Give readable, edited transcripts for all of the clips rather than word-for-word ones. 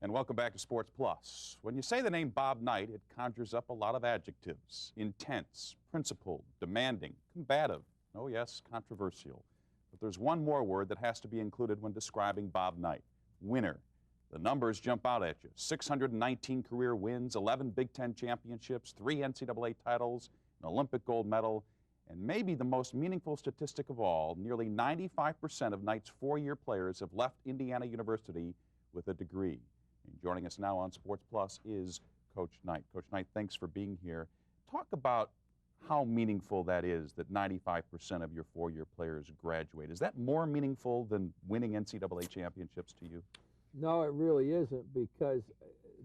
And welcome back to Sports Plus. When you say the name Bob Knight, it conjures up a lot of adjectives: intense, principled, demanding, combative, oh yes, controversial. But there's one more word that has to be included when describing Bob Knight: winner. The numbers jump out at you: 619 career wins, 11 Big Ten championships, 3 NCAA titles, an Olympic gold medal, and maybe the most meaningful statistic of all: nearly 95% of Knight's four-year players have left Indiana University with a degree. And joining us now on Sports Plus is Coach Knight. Coach Knight, thanks for being here. Talk about how meaningful that is, that 95% of your four-year players graduate. Is that more meaningful than winning NCAA championships to you? No, it really isn't, because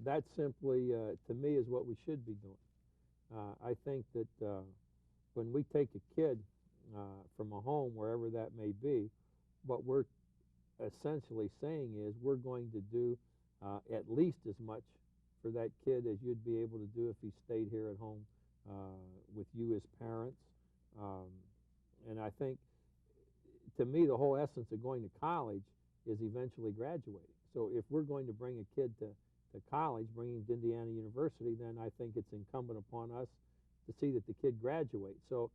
that simply, to me, is what we should be doing. I think that when we take a kid from a home, wherever that may be, what we're essentially saying is we're going to do at least as much for that kid as you'd be able to do if he stayed here at home with you as parents. And I think, to me, the whole essence of going to college is eventually graduating. So if we're going to bring a kid to college, bringing him to Indiana University, then I think it's incumbent upon us to see that the kid graduates. So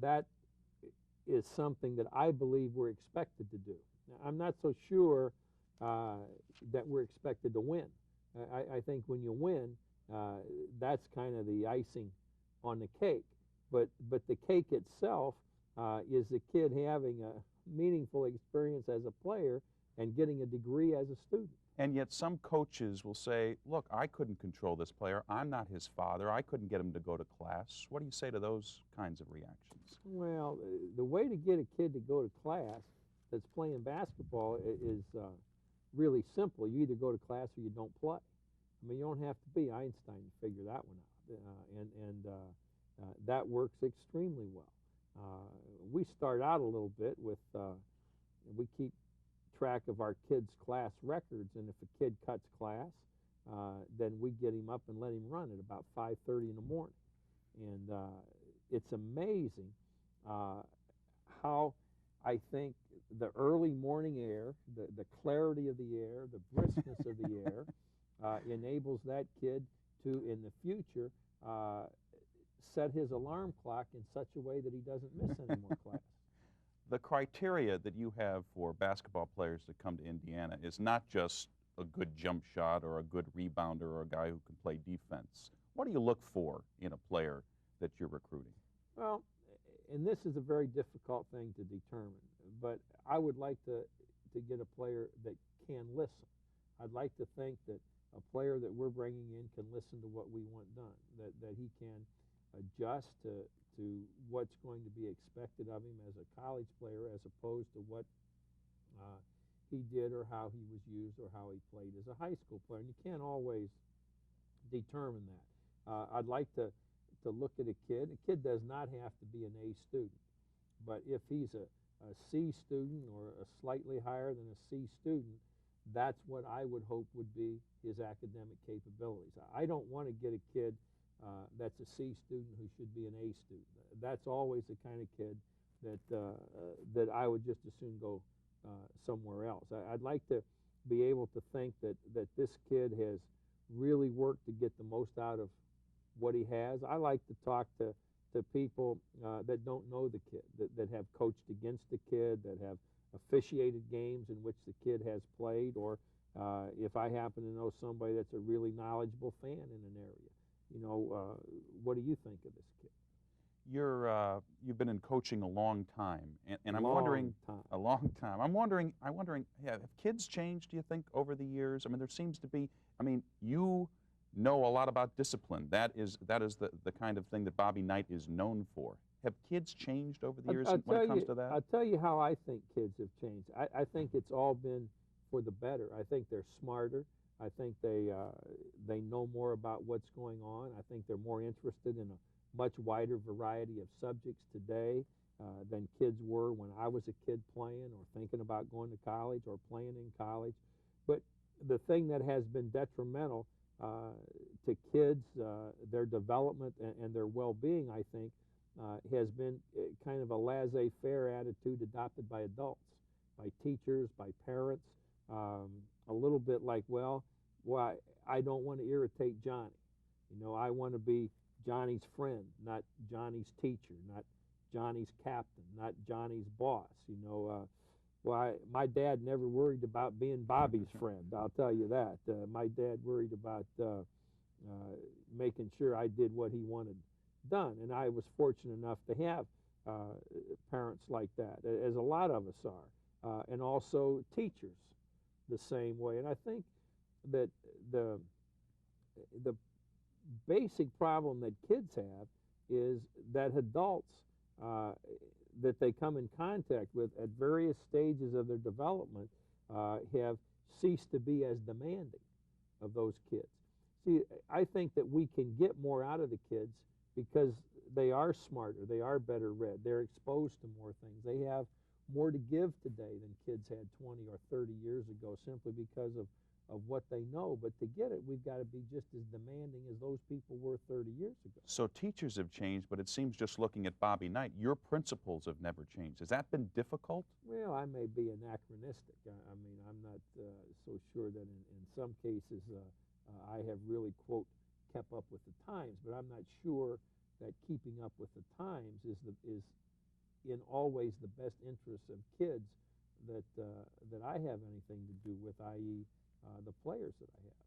that is something that I believe we're expected to do. Now, I'm not so sure that we're expected to win. I think when you win, that's kind of the icing on the cake. But the cake itself is the kid having a meaningful experience as a player and getting a degree as a student. And yet some coaches will say, look, I couldn't control this player. I'm not his father. I couldn't get him to go to class. What do you say to those kinds of reactions? Well, the way to get a kid to go to class that's playing basketball is really simple. You either go to class or you don't play. I mean, you don't have to be Einstein to figure that one out. That works extremely well. We start out a little bit with, we keep track of our kids' class records, and if a kid cuts class, then we get him up and let him run at about 5:30 in the morning. And it's amazing how I think the early morning air, the clarity of the air, the briskness of the air enables that kid to, in the future, set his alarm clock in such a way that he doesn't miss any more class. The criteria that you have for basketball players that come to Indiana is not just a good jump shot or a good rebounder or a guy who can play defense. What do you look for in a player that you're recruiting? Well, and this is a very difficult thing to determine, but I would like to get a player that can listen. I'd like to think that a player that we're bringing in can listen to what we want done, that he can adjust to what's going to be expected of him as a college player, as opposed to what he did or how he was used or how he played as a high school player. And you can't always determine that. I'd like to look at a kid. A kid does not have to be an A student, but if he's a C student or a slightly higher than a C student, that's what I would hope would be his academic capabilities. I don't want to get a kid that's a C student who should be an A student. That's always the kind of kid that I would just as soon go somewhere else. I'd like to be able to think that this kid has really worked to get the most out of what he has. I like to talk to people that don't know the kid, that have coached against the kid, that have officiated games in which the kid has played, or if I happen to know somebody that's a really knowledgeable fan in an area. You know, what do you think of this kid? You've been in coaching a long time, and I'm wondering, a long time. I'm wondering, have kids changed, do you think, over the years? I mean, there seems to be. I mean, you know a lot about discipline. That is the kind of thing that Bobby Knight is known for. Have kids changed over the years when it comes to that? I'll tell you how I think kids have changed. I think it's all been for the better. I think they're smarter. I think they know more about what's going on. I think they're more interested in a much wider variety of subjects today than kids were when I was a kid playing or thinking about going to college or playing in college. But the thing that has been detrimental to kids, their development and their well-being, I think, has been kind of a laissez-faire attitude adopted by adults, by teachers, by parents, a little bit like, well, Why? I don't want to irritate Johnny. You know, I want to be Johnny's friend, not Johnny's teacher, not Johnny's captain, not Johnny's boss. You know, why? My dad never worried about being Bobby's friend. I'll tell you that. My dad worried about making sure I did what he wanted done, and I was fortunate enough to have parents like that, as a lot of us are, and also teachers the same way. And I think that the basic problem that kids have is that adults that they come in contact with at various stages of their development have ceased to be as demanding of those kids. See, I think that we can get more out of the kids because they are smarter, they are better read, they're exposed to more things. They have more to give today than kids had 20 or 30 years ago, simply because of what they know. But to get it, we've got to be just as demanding as those people were 30 years ago. So teachers have changed, but it seems just looking at Bobby Knight, your principles have never changed. Has that been difficult? Well, I may be anachronistic. I mean, I'm not so sure that in some cases I have really, quote, kept up with the times, but I'm not sure that keeping up with the times is in always the best interest of kids that I have anything to do with, i.e. The players that I have.